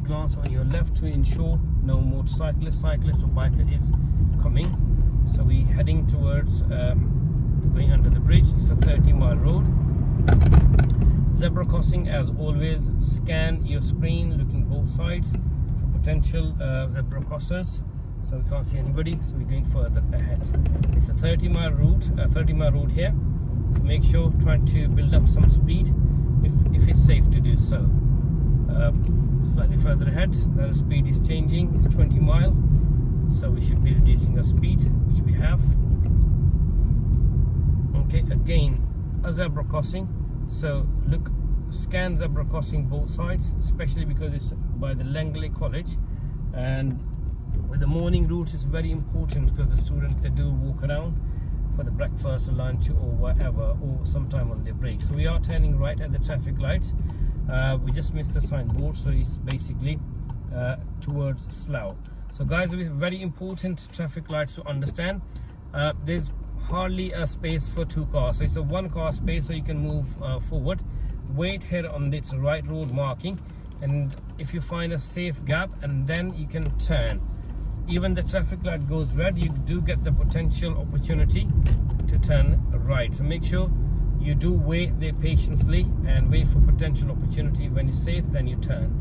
glance on your left to ensure no motorcyclist, cyclist or biker is coming. So we're heading towards going under the bridge. It's a 30-mile road. Zebra crossing, as always, scan your screen looking both sides for potential zebra crossers. So we can't see anybody, so we're going further ahead. It's a 30-mile route, 30-mile road here. So make sure trying to build up some speed if it's safe to do so. Slightly further ahead, the speed is changing. It's 20 mile, so we should be reducing our speed, which we have. Okay, again a zebra crossing. So look, scan zebra crossing both sides, especially because it's by the Langley College, and with the morning route is very important because the students, they do walk around for the breakfast or lunch or whatever, or sometime on their break. So we are turning right at the traffic lights. We just missed the signboard, so it's basically towards Slough. So guys, it's very important traffic lights to understand. There's hardly a space for two cars, so it's a one car space, so you can move forward. Wait here on this right road marking, and if you find a safe gap, and then you can turn. Even the traffic light goes red, you do get the potential opportunity to turn right. So make sure you do wait there patiently and wait for potential opportunity. When it's safe, then you turn.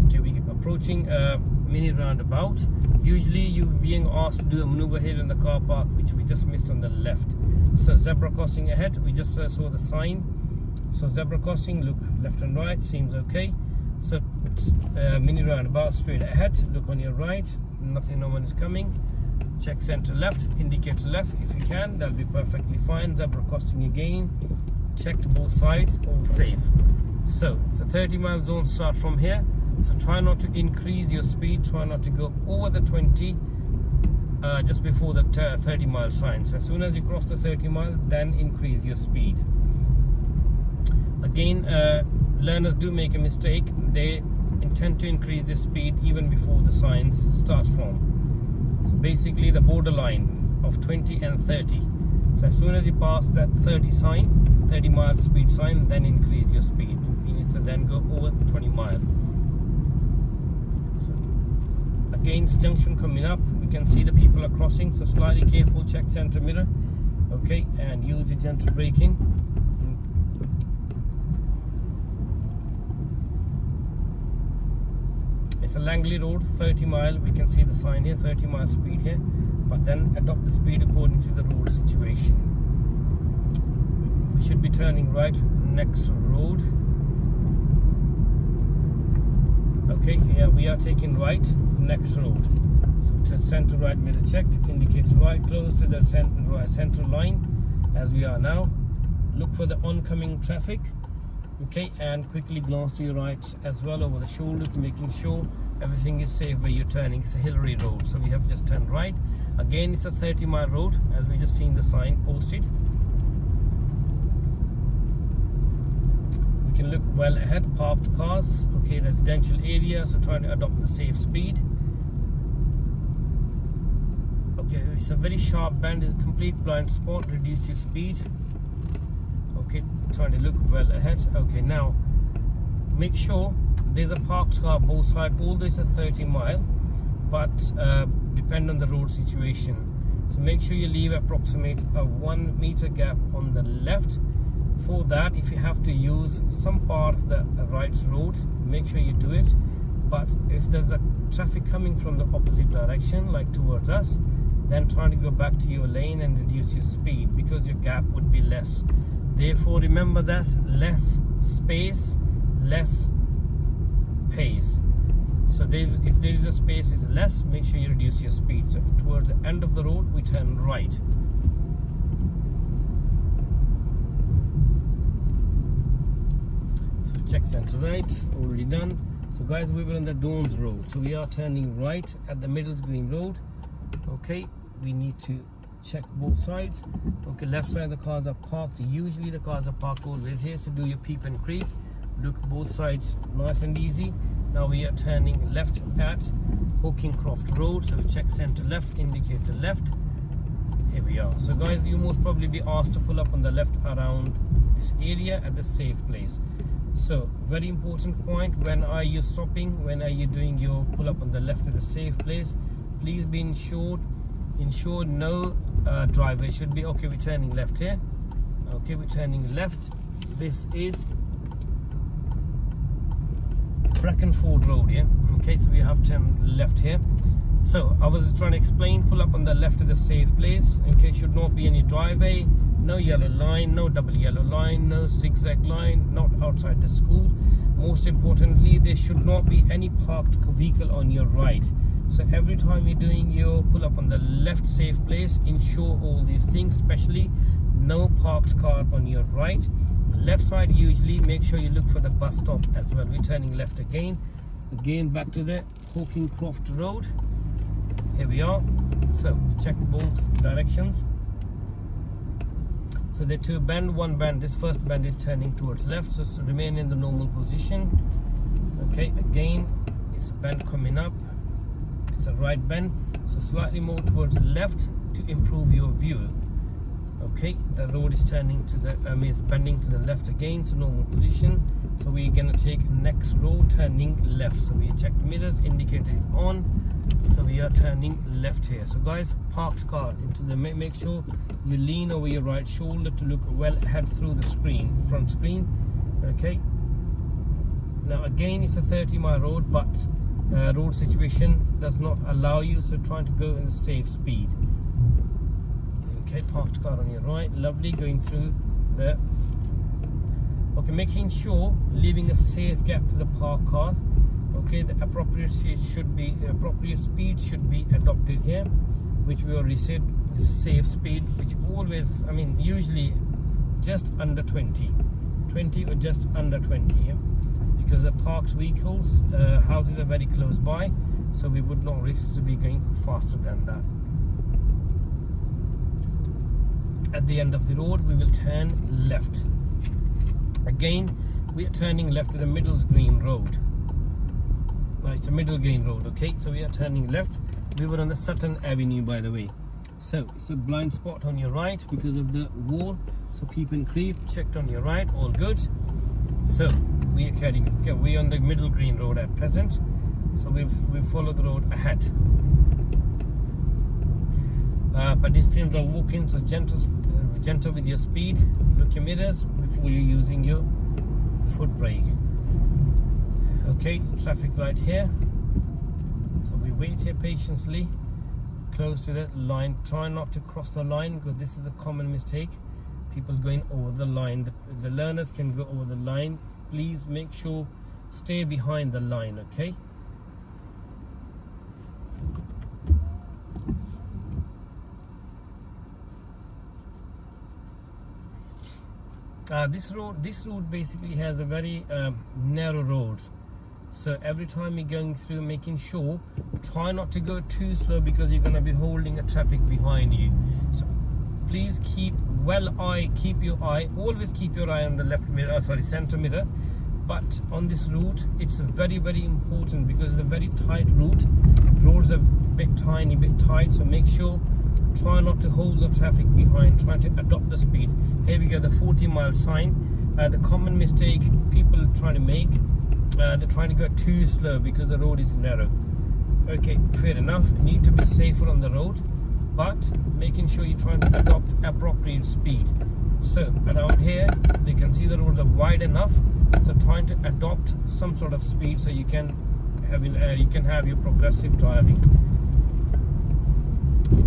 Okay, we're approaching a mini roundabout. Usually you're being asked to do a maneuver here in the car park, which we just missed on the left. So zebra crossing ahead, we just saw the sign. So zebra crossing, look left and right, seems okay. So mini roundabout straight ahead, look on your right, nothing, no one is coming. Check center left, indicate left if you can, that'll be perfectly fine. Zebra crossing again, checked both sides, all safe. So it's a 30-mile zone, start from here. So try not to increase your speed, try not to go over the 20 just before the 30-mile sign. So as soon as you cross the 30 mile, then increase your speed. Again, learners do make a mistake. They intend to increase the speed even before the signs starts from. So basically the borderline of 20 and 30. So as soon as you pass that 30 sign, 30 mile speed sign, then increase your speed. You need to then go over 20 mile. So again, it's junction coming up. We can see the people are crossing, so slightly careful, check center mirror. Okay, and use the gentle braking. It's a Langley Road, 30 mile. We can see the sign here, 30 mile speed here, but then adopt the speed according to the road situation. We should be turning right next road. Okay, yeah, we are taking right next road. So to center right mirror checked, indicates right, close to the center line as we are now. Look for the oncoming traffic. Okay, and quickly glance to your right as well over the shoulder to making sure everything is safe where you're turning. It's a Hillary Road, so we have just turned right. Again, it's a 30-mile road, as we just seen the sign posted. We can look well ahead, parked cars. Okay, residential area, so try to adopt the safe speed. Okay, it's a very sharp bend, it's a complete blind spot, reduce your speed. Okay, trying to look well ahead. Okay, now make sure there's a parked car both sides. Although it's a 30 mile, but depend on the road situation. So make sure you leave approximate a 1 meter gap on the left. For that, if you have to use some part of the right road, make sure you do it. But if there's a traffic coming from the opposite direction, like towards us, then try to go back to your lane and reduce your speed, because your gap would be less. Therefore, remember that less space, less pace. So if there is a space is less, make sure you reduce your speed. So towards the end of the road, we turn right. So check center right, already done. So guys, we were on the Dons Road. So we are turning right at the Middles Green Road. Okay, we need to check both sides. Okay, left side the cars are parked. Usually the cars are parked always here, so do your peep and creep. Look both sides, nice and easy. Now we are turning left at Hawkingcroft Road, so we check center left, indicator left. Here we are. So guys, you most probably be asked to pull up on the left around this area at the safe place. So very important point, when are you stopping, when are you doing your pull up on the left at a safe place, please be ensure no driveway should be. Okay, we're turning left here. Okay, we're turning left. This is Brackenford Road here. Okay, so we have turned left here. So I was trying to explain, pull up on the left at a safe place. Okay, should not be any driveway, no yellow line, no double yellow line, no zigzag line, not outside the school. Most importantly, there should not be any parked vehicle on your right. So every time you're doing your pull up on the left safe place, ensure all these things, especially no parked car on your right. Left side, usually make sure you look for the bus stop as well. We're turning left again back to the Hawkingcroft Road. Here we are. So check both directions. So there are two bend, one bend. This first bend is turning towards left, so remain in the normal position. Okay, again it's a bend coming up. It's a right bend, so slightly more towards the left to improve your view. Okay, the road is turning to the is bending to the left again, so normal position. So we're gonna take next road turning left. So we check mirrors, indicator is on. So we are turning left here. So guys, parked car into the make sure you lean over your right shoulder to look well ahead through the screen, front screen. Okay. Now again, it's a 30-mile road, but road situation does not allow you, so trying to go in a safe speed. Okay, parked car on your right, lovely, going through the. Okay, making sure leaving a safe gap to the parked cars. Okay, the appropriate speed should be adopted here, which we already said is safe speed, which always, I mean, usually just under 20 or just under 20 here, because the parked vehicles, houses are very close by, so we would not risk to be going faster than that. At the end of the road, we will turn left. Again, we are turning left to the Middles Green Road. It's a Middle Green Road. Okay, so we are turning left. We were on the Sutton Avenue, by the way. So it's a blind spot on your right because of the wall. So peep and creep, checked on your right, all good. So we are carrying. Okay, we're on the Middle Green Road at present. So we follow the road ahead. Pedestrians are walking, so gentle with your speed. Look your mirrors before you're using your foot brake. Okay, traffic light here. So we wait here patiently, close to the line. Try not to cross the line, because this is a common mistake. People going over the line. The learners can go over the line. Please make sure stay behind the line. Okay. This road basically has a very narrow road. So every time you're going through, making sure, try not to go too slow, because you're going to be holding a traffic behind you. So please always keep your eye on the left mirror, center mirror. But on this route, it's very, very important, because it's a very tight route. Roads are bit tight, so make sure, try not to hold the traffic behind, try to adopt the speed. Here we go, the 40-mile sign. The common mistake people are trying to make, they're trying to go too slow because the road is narrow. Okay, fair enough, you need to be safer on the road, but making sure you're trying to adopt appropriate speed. So around here, you can see the roads are wide enough, so trying to adopt some sort of speed so you can have your progressive driving.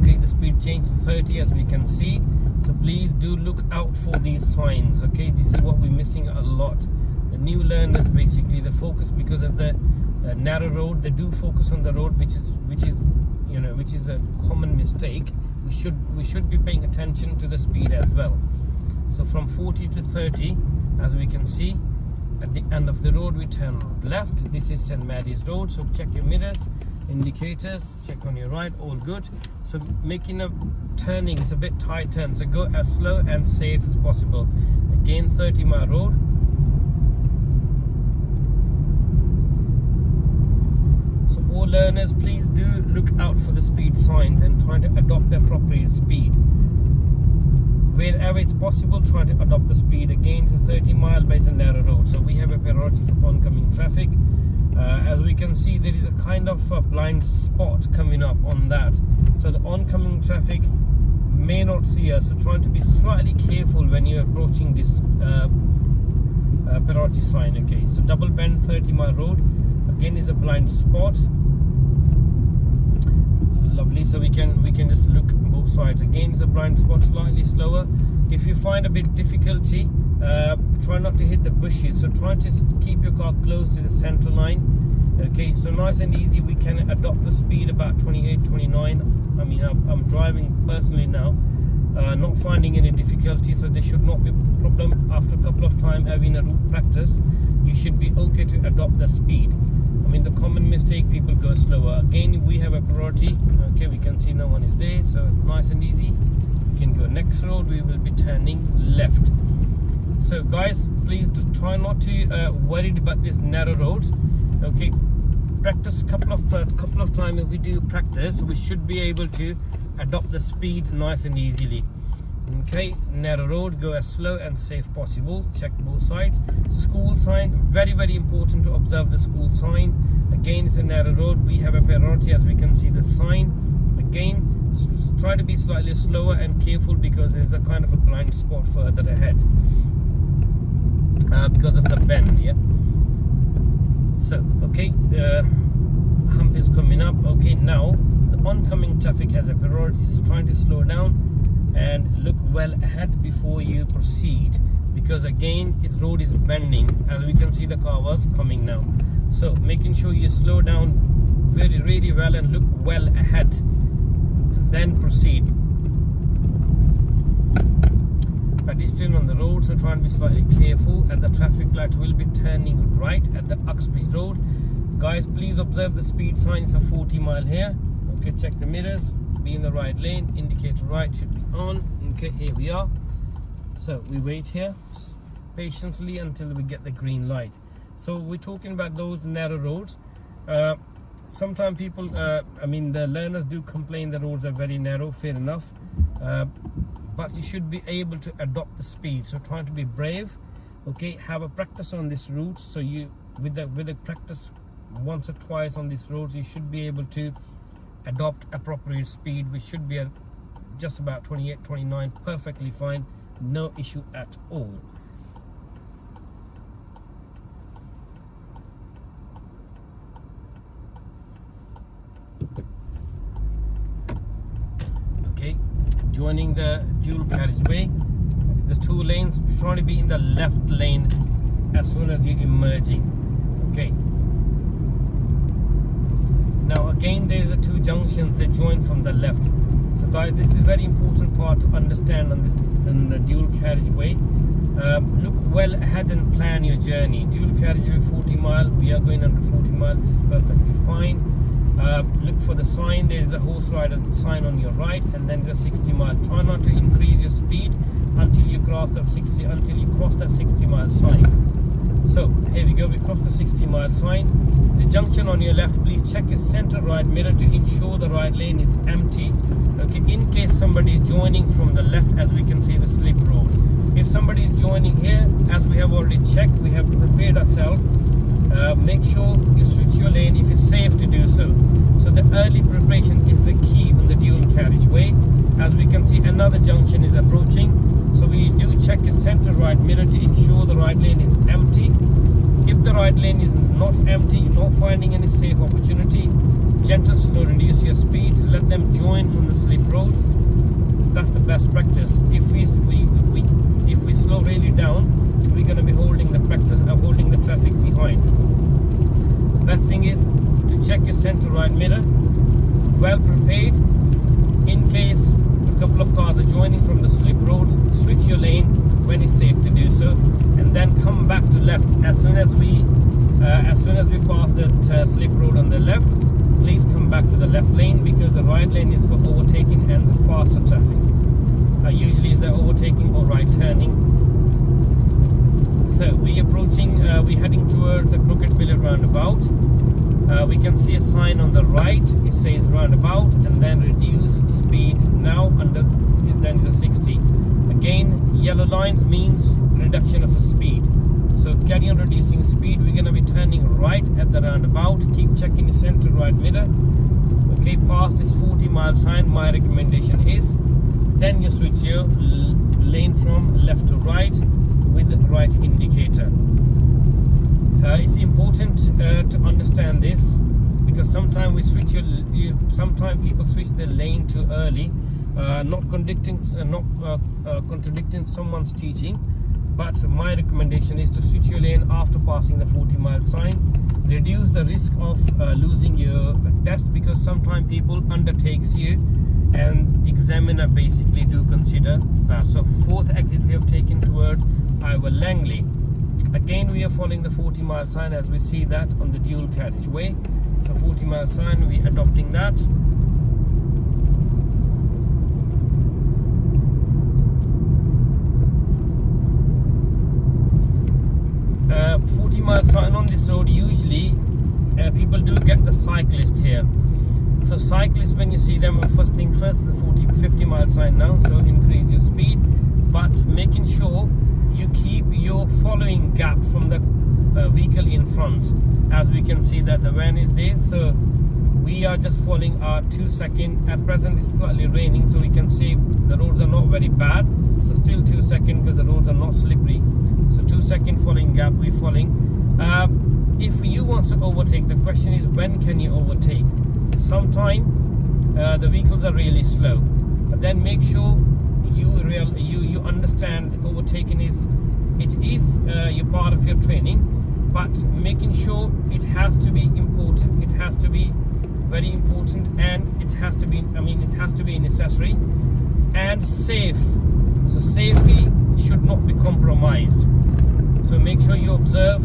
Okay, the speed changed to 30, as we can see. So please do look out for these signs. Okay, this is what we're missing a lot. The new learners, basically, the focus, because of the narrow road, they do focus on the road, which is a common mistake. We should be paying attention to the speed as well. So from 40 to 30, as we can see, at the end of the road we turn left. This is St. Mary's Road, so check your mirrors, indicators, check on your right, all good. So making a turning, it's a bit tight turn, so go as slow and safe as possible. Again, 30-mile road. So all learners, please do look out for the speed signs and try to adopt the appropriate speed. Wherever it's possible, try to adopt the speed. Again, it's a 30-mile based on narrow road, so we have a a priority for oncoming traffic. As we can see, there is a kind of a blind spot coming up on that, so the oncoming traffic may not see us, so trying to be slightly careful when you're approaching this priority sign. Okay, so double bend 30-mile road again is a blind spot. Lovely. So we can just look both sides. Again, it's a blind spot, slightly slower. If you find a bit difficulty, try not to hit the bushes, so try to keep your car close to the center line. Okay, so nice and easy, we can adopt the speed about 28, 29. I mean, I'm driving personally now, not finding any difficulty, so there should not be a problem. After a couple of times having a route practice, you should be okay to adopt the speed. I mean, the common mistake, people go slower. Again, we have a priority. Okay, we can see no one is there, so nice and easy. We can go next road, we will be turning left. So guys, please try not to worried about these narrow roads. Okay, practice couple of times. If we do practice, we should be able to adopt the speed nice and easily. Okay, narrow road, go as slow and safe possible. Check both sides. School sign, very important to observe the school sign. Again, it's a narrow road, we have a priority, as we can see the sign. Again, try to be slightly slower and careful because there's a kind of a blind spot further ahead because of the bend. Yeah, so okay, the hump is coming up. Okay, now the oncoming traffic has a priority, so trying to slow down and look well ahead before you proceed, because again, this road is bending. As we can see, the car was coming now, so making sure you slow down really well and look well ahead, then proceed. Pedestrian on the road, so try and be slightly careful, and the traffic light will be turning right at the Uxbridge Road. Guys, please observe the speed sign, it's a 40-mile here. Okay, check the mirrors, be in the right lane, indicator right should be on. Okay, here we are. So we wait here patiently until we get the green light. So we're talking about those narrow roads. Sometimes people, I mean, the learners do complain the roads are very narrow, fair enough. But you should be able to adopt the speed, so try to be brave. Okay, have a practice on this route, so you with the practice once or twice on these roads, you should be able to adopt appropriate speed, which should be at just about 28, 29, perfectly fine, no issue at all. Okay, joining the dual carriageway, the two lanes, try to be in the left lane as soon as you're emerging. Okay, now again, there's a two junctions that join from the left. So guys, this is a very important part to understand on this, in the dual carriageway. Look well ahead and plan your journey. Dual carriageway 40 mile, we are going under 40 miles, this is perfectly fine. Look for the sign, there is a horse rider sign on your right, and then there's a 60 mile. Try not to increase your speed until you cross that 60 mile sign. So here we go, we crossed the 60 mile sign. The junction on your left, please check your center right mirror to ensure the right lane is empty. Okay, in case somebody is joining from the left, as we can see the slip road. If somebody is joining here, as we have already checked, we have prepared ourselves. Make sure you switch your lane if it's safe to do so. So the early preparation is the key on the dual carriageway. As we can see, another junction is approaching. So we do check your center right mirror to ensure the right lane is empty. If the right lane is not empty, you're not finding any safe opportunity, gentle slow, reduce your speed, let them join from the slip road. That's the best practice. If we slow really down, we're going to be holding the traffic behind. Best thing is to check your center right mirror, well prepared. In case a couple of cars are joining from the slip road, switch your lane when it's safe to do so, and then come back to left as soon as we pass that slip road on the left. Please come back to the left lane, because the right lane is for overtaking and the faster traffic. Usually is the overtaking or right turning. So we're heading towards the Crooked Village roundabout. We can see a sign on the right, it says roundabout, and then reduce speed now, then is a 60. Again, yellow lines means reduction of a speed, so carry on reducing right at the roundabout. Keep checking the center right mirror. Okay, past this 40-mile sign, my recommendation is then you switch your lane from left to right with the right indicator. It's important to understand this, because sometimes we switch sometimes people switch their lane too early, not contradicting someone's teaching. But my recommendation is to switch your lane after passing the 40-mile sign. Reduce the risk of losing your test, because sometimes people undertakes you and examiner basically do consider. So fourth exit we have taken toward Iowa Langley. Again we are following the 40-mile sign as we see that on the dual carriageway. So 40-mile sign, we adopting that. 40-mile sign on this road, usually people do get the cyclist here. So cyclists, when you see them, first thing first, the 50-mile sign now, so increase your speed, but making sure you keep your following gap from the vehicle in front. As we can see that the van is there, so we are just following our 2 second. At present it's slightly raining, so we can see the roads are not very bad, so still 2 seconds because the roads are not slippery. So 2 second following gap we're following. If you want to overtake, the question is when can you overtake? Sometimes the vehicles are really slow, but then make sure you understand overtaking is your part of your training, but making sure it has to be important, it has to be very important, and it has to be necessary and safe. So safety should not be compromised. So make sure you observe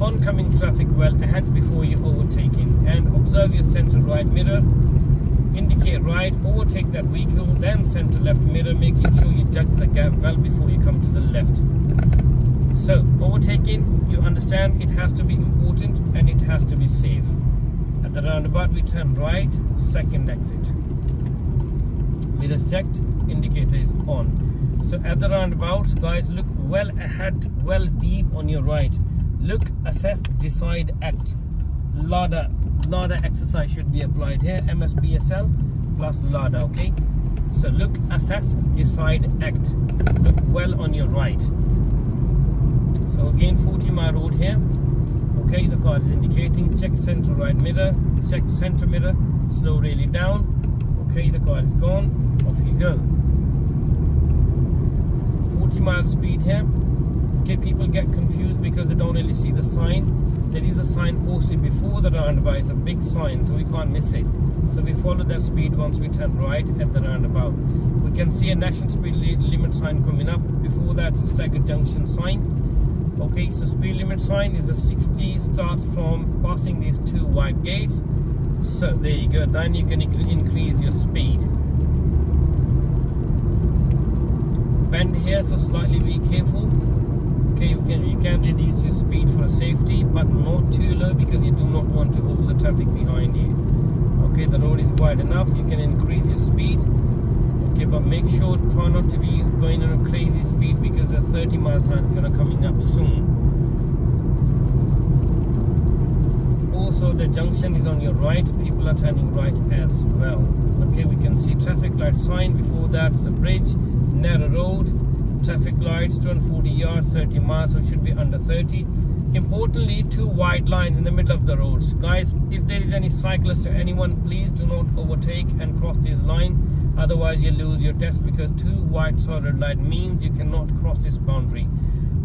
oncoming traffic well ahead before you overtaking, and observe your center right mirror, indicate right, overtake that vehicle, then center left mirror, making sure you judge the gap well before you come to the left. So overtaking, you understand, it has to be important and it has to be safe. At the roundabout we turn right, second exit. Mirrors checked, indicator is on. So at the roundabout, guys, look well ahead, well deep on your right. Look, assess, decide, act. LADA exercise should be applied here. MSBSL plus LADA, okay? So look, assess, decide, act. Look well on your right. So again, 40-mile road here. Okay, the car is indicating. Check center right mirror. Check center mirror. Slow really down. Okay, the car is gone. Off you go. 40-mile speed here. Okay, people get confused because they don't really see the sign. There is a sign posted before the roundabout. It's a big sign, so we can't miss it. So we follow that speed once we turn right at the roundabout. We can see a national speed limit sign coming up. Before that, it's a staggered junction sign. Okay, so speed limit sign is a 60, starts from passing these two wide gates. So there you go, then you can increase your speed. Bend here, so slightly be careful. Okay, you can reduce your speed for safety, but not too low because you do not want to hold the traffic behind you. Okay, the road is wide enough, you can increase your speed. Okay, but make sure, try not to be going at a crazy speed because the 30-mile sign is going to coming up soon. Also, the junction is on your right, people are turning right as well. Okay, we can see traffic light sign. Before that is a bridge, narrow road, traffic lights, 240 yards, 30 miles, so it should be under 30. Importantly, two wide lines in the middle of the roads. Guys, if there is any cyclist or anyone, please do not overtake and cross this line. Otherwise you lose your test, because two wide solid line means you cannot cross this boundary.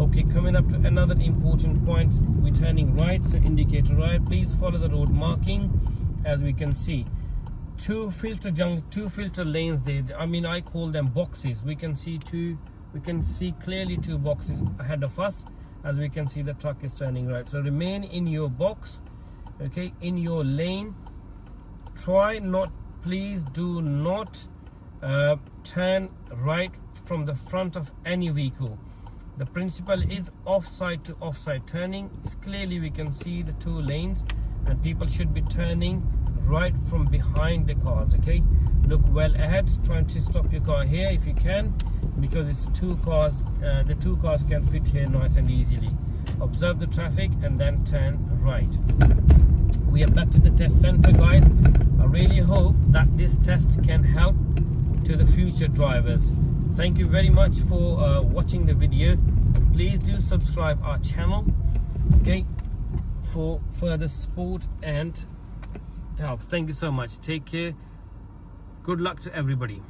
Okay, coming up to another important point, we're turning right, so indicator right. Please follow the road marking. As we can see, two filter lanes there. I call them boxes. We can see clearly two boxes ahead of us. As we can see, the truck is turning right. So remain in your box, okay, in your lane. Please do not turn right from the front of any vehicle. The principle is offside to offside turning. It's clearly we can see the two lanes, and people should be turning right from behind the cars. Okay, look well ahead, trying to stop your car here if you can, because it's two cars. The two cars can fit here nice and easily. observe the traffic and then turn right. We are back to the test center, guys. I really hope that this test can help to the future drivers. Thank you very much for watching the video, and please do subscribe our channel, okay, for further support and help. Thank you so much. Take care. Good luck to everybody.